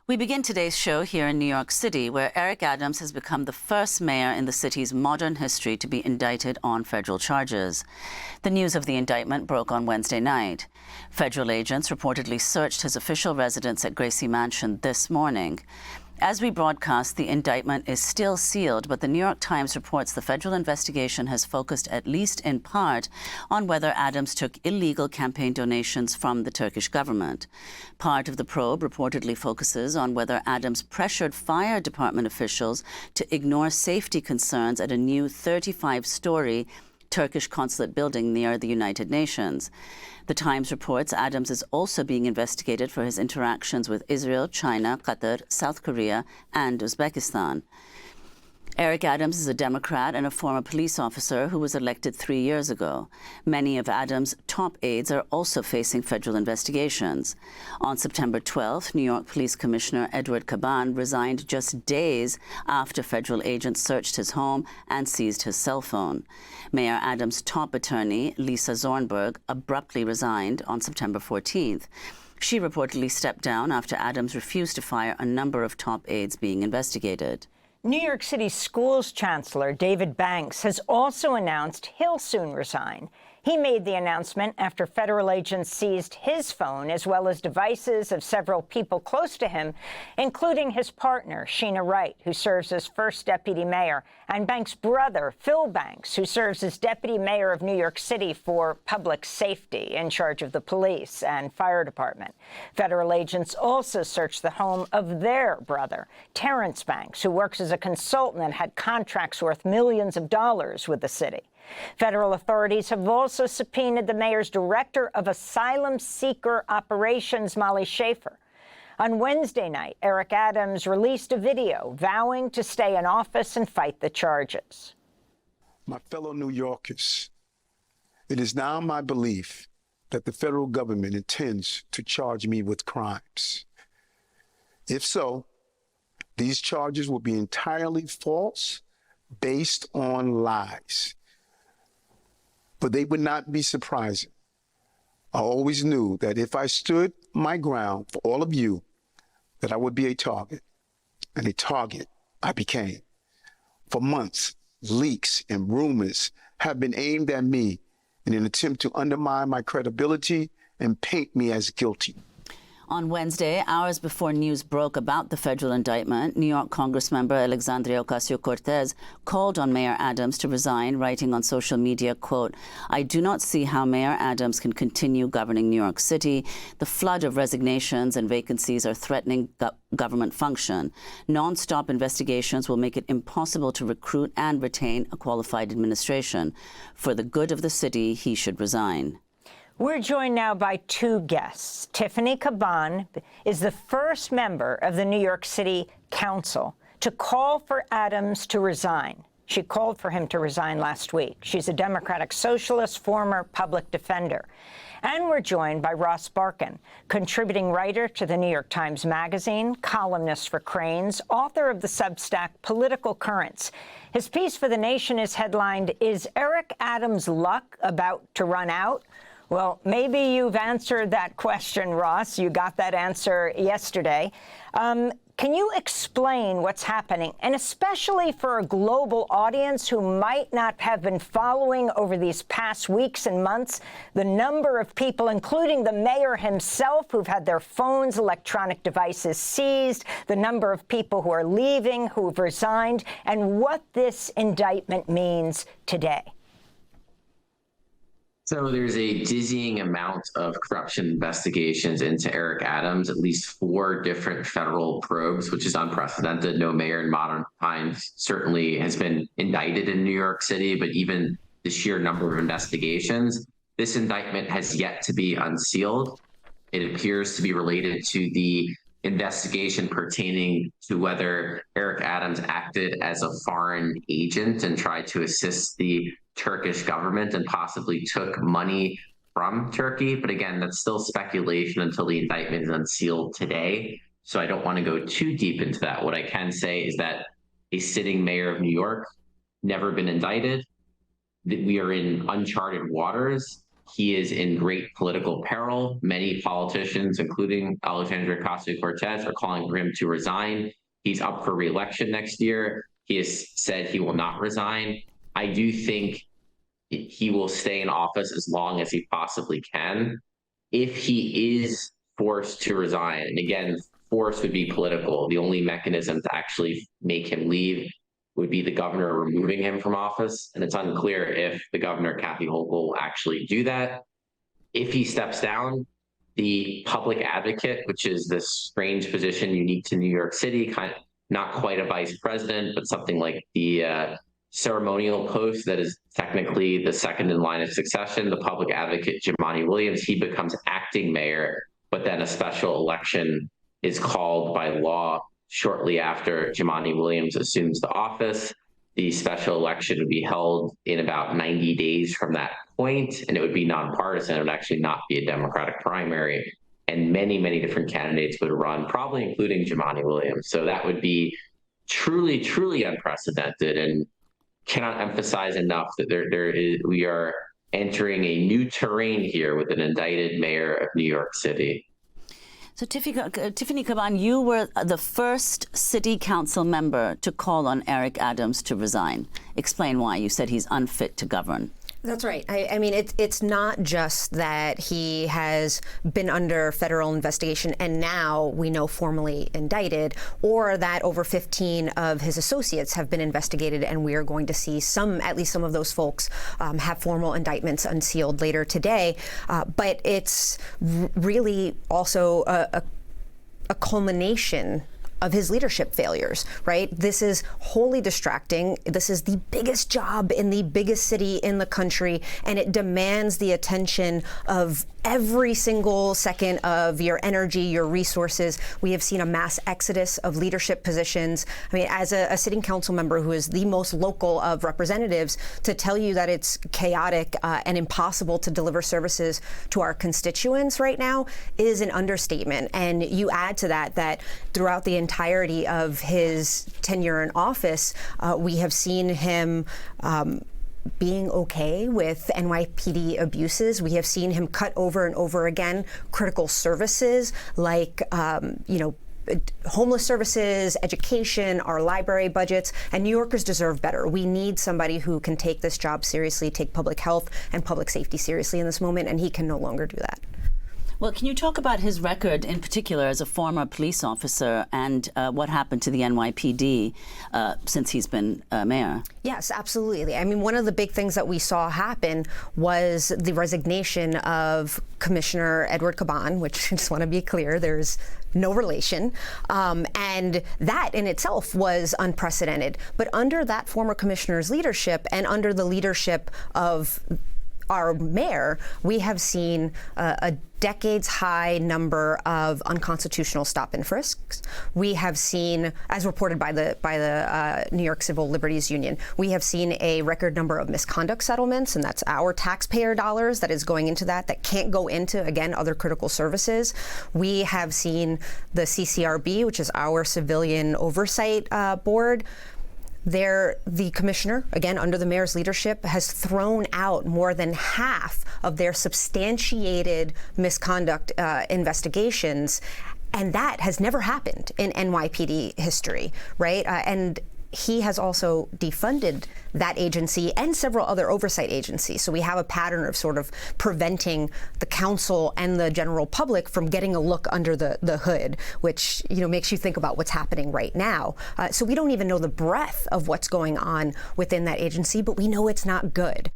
We begin today's show here in New York City, where Eric Adams has become the first mayor in the city's modern history to be indicted on federal charges. The news of the indictment broke on Wednesday night. Federal agents reportedly searched his official residence at Gracie Mansion this morning. As we broadcast, the indictment is still sealed, but the New York Times reports the federal investigation has focused, at least in part, on whether Adams took illegal campaign donations from the Turkish government. Part of the probe reportedly focuses on whether Adams pressured fire department officials to ignore safety concerns at a new 35-story Turkish consulate building near the United Nations. The Times reports Adams is also being investigated for his interactions with Israel, China, Qatar, South Korea, and Uzbekistan. Eric Adams is a Democrat and a former police officer who was elected 3 years ago. Many of Adams' top aides are also facing federal investigations. On September 12th, New York Police Commissioner Edward Caban resigned just days after federal agents searched his home and seized his cell phone. Mayor Adams' top attorney, Lisa Zornberg, abruptly resigned on September 14th. She reportedly stepped down after Adams refused to fire a number of top aides being investigated. New York City Schools Chancellor David Banks has also announced he'll soon resign. He made the announcement after federal agents seized his phone as well as devices of several people close to him, including his partner, Sheena Wright, who serves as first deputy mayor, and Banks' brother, Phil Banks, who serves as deputy mayor of New York City for public safety, in charge of the police and fire department. Federal agents also searched the home of their brother, Terrence Banks, who works as a consultant and had contracts worth millions of dollars with the city. Federal authorities have also subpoenaed the mayor's director of asylum seeker operations, Molly Schaefer. On Wednesday night, Eric Adams released a video vowing to stay in office and fight the charges. My fellow New Yorkers, it is now my belief that the federal government intends to charge me with crimes. If so, these charges will be entirely false, based on lies. But they would not be surprising. I always knew that if I stood my ground for all of you, that I would be a target. And a target I became. For months, leaks and rumors have been aimed at me in an attempt to undermine my credibility and paint me as guilty. On Wednesday, hours before news broke about the federal indictment, New York Congressmember Alexandria Ocasio-Cortez called on Mayor Adams to resign, writing on social media, quote, "I do not see how Mayor Adams can continue governing New York City. The flood of resignations and vacancies are threatening government function. Non-stop investigations will make it impossible to recruit and retain a qualified administration. For the good of the city, he should resign." We're joined now by two guests. Tiffany Caban is the first member of the New York City Council to call for Adams to resign. She called for him to resign last week. She's a Democratic Socialist, former public defender. And we're joined by Ross Barkan, contributing writer to the New York Times Magazine, columnist for Crain's, author of the Substack Political Currents. His piece for The Nation is headlined, "Is Eric Adams' luck about to run out?" Well, maybe you've answered that question, Ross. You got that answer yesterday. Can you explain what's happening, and especially for a global audience who might not have been following over these past weeks and months, the number of people, including the mayor himself, who've had their phones, electronic devices seized, the number of people who are leaving, who've resigned, and what this indictment means today? So there's a dizzying amount of corruption investigations into Eric Adams, at least 4 different federal probes, which is unprecedented. No mayor in modern times certainly has been indicted in New York City, but even the sheer number of investigations, this indictment has yet to be unsealed. It appears to be related to the investigation pertaining to whether Eric Adams acted as a foreign agent and tried to assist the Turkish government and possibly took money from Turkey. But again, that's still speculation until the indictment is unsealed today. So I don't want to go too deep into that. What I can say is that a sitting mayor of New York, never been indicted, that we are in uncharted waters. he is in great political peril. Many politicians, including Alexandria Ocasio-Cortez, are calling for him to resign. He's up for re-election next year. He has said he will not resign. I do think he will stay in office as long as he possibly can. If he is forced to resign, and again, force would be political, the only mechanism to actually make him leave would be the governor removing him from office. And it's unclear if the governor, Kathy Hochul, will actually do that. If he steps down, the public advocate, which is this strange position unique to New York City, kind of not quite a vice president, but something like the ceremonial post that is technically the second in line of succession, the public advocate, Jumaane Williams, he becomes acting mayor, but then a special election is called by law shortly after Jumaane Williams assumes the office. The special election would be held in about 90 days from that point, and it would be nonpartisan. It would actually not be a Democratic primary. And many, many different candidates would run, probably including Jumaane Williams. So that would be truly, truly unprecedented, and cannot emphasize enough that we are entering a new terrain here with an indicted mayor of New York City. So Tiffany Caban, you were the first city council member to call on Eric Adams to resign. Explain why. You said he's unfit to govern. That's right. I mean, it's not just that he has been under federal investigation and now we know formally indicted, or that over 15 of his associates have been investigated, and we are going to see at least some of those folks have formal indictments unsealed later today. But it's really also a culmination of his leadership failures, right? This is wholly distracting. This is the biggest job in the biggest city in the country, and it demands the attention of every single second of your energy, your resources. We have seen a mass exodus of leadership positions. I mean, as a sitting council member who is the most local of representatives, to tell you that it's chaotic and impossible to deliver services to our constituents right now is an understatement. And you add to that throughout the entirety of his tenure in office, we have seen him being okay with NYPD abuses. We have seen him cut over and over again critical services like, homeless services, education, our library budgets, and New Yorkers deserve better. We need somebody who can take this job seriously, take public health and public safety seriously in this moment, and he can no longer do that. Well, can you talk about his record in particular as a former police officer and what happened to the NYPD since he's been mayor? Yes, absolutely. I mean, one of the big things that we saw happen was the resignation of Commissioner Edward Caban, which I just want to be clear, there's no relation. And that in itself was unprecedented. But under that former commissioner's leadership and under the leadership of our mayor, we have seen a decades-high number of unconstitutional stop and frisks. We have seen, as reported by the New York Civil Liberties Union, we have seen a record number of misconduct settlements, and that's our taxpayer dollars that is going into that can't go into, again, other critical services. We have seen the CCRB, which is our civilian oversight board. The commissioner, again, under the mayor's leadership, has thrown out more than half of their substantiated misconduct investigations. And that has never happened in NYPD history, right? And he has also defunded that agency and several other oversight agencies. So we have a pattern of sort of preventing the council and the general public from getting a look under the hood, which, makes you think about what's happening right now. So we don't even know the breadth of what's going on within that agency, but we know it's not good.